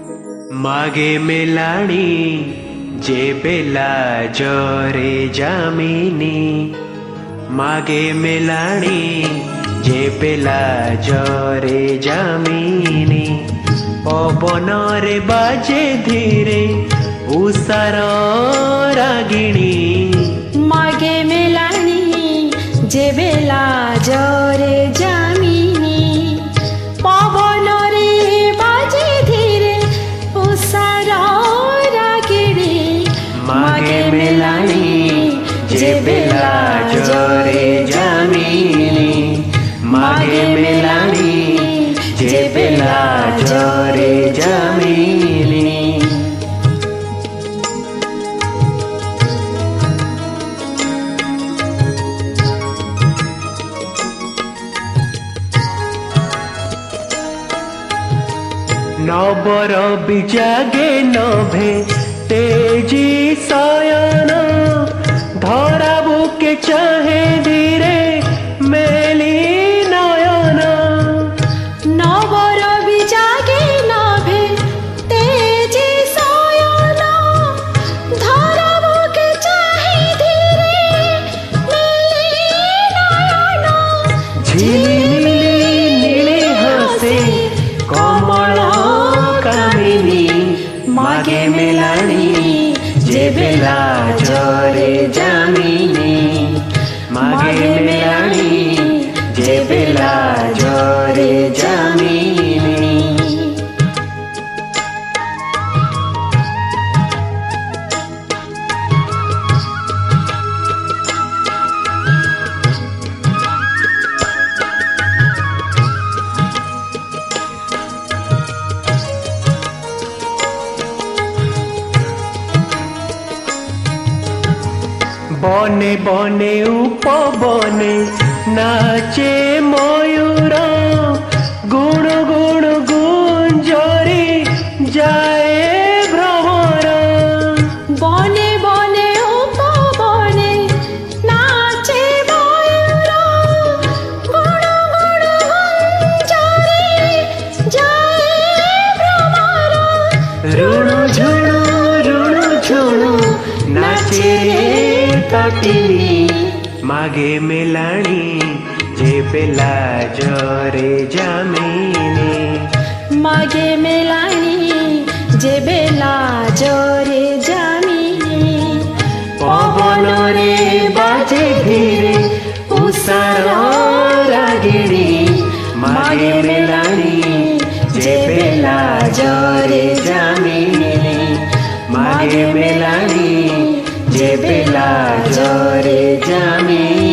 मागे मेलाणी जे बेला जरे जामिनी मागे मेलाणी जे बेला जरे जामिनी पवन रे बाजे धीरे उषार रागिणी मागे मेलाणी जे बेला जरे जामिनी पवन रे बाजे धीरे उषार रागिणी मागे मेलाणी जे बेला जरे जामिनी मागे मेलाणी जे बेला जरे जामिनी नवर बिजागे नभे तेजी सयन धरा बुके चाहे धीरे मेली नयन नवर बिजागे नभे तेजी सयन धरा बुके चाहे धीरे मेली नयन झिलिमिली नीले हसे कमल कामिनी मागे मेलाणी जे बेला जरे जामिनी मागे मेलाणी जे बेला जरे जामिनी बने बने उपबने नाचे मयूर गुण गुण गुंजरी जाए भ्रमर बने बने उपबने नाचे मयूर गुण गुण गुंजरी जाए भ्रमर ऋणु झुणु नाचे तटिनी मागे मेलाणी जे बेला जरे जामिनी मागे मेलाणी जे बेला जरे जामिनी पवन रे बाजे धीरे उषार रागिणी मागे मेलाणी जे बेला जरे जामिनी मागे मेलाणी जे बेला जरे जामिनी।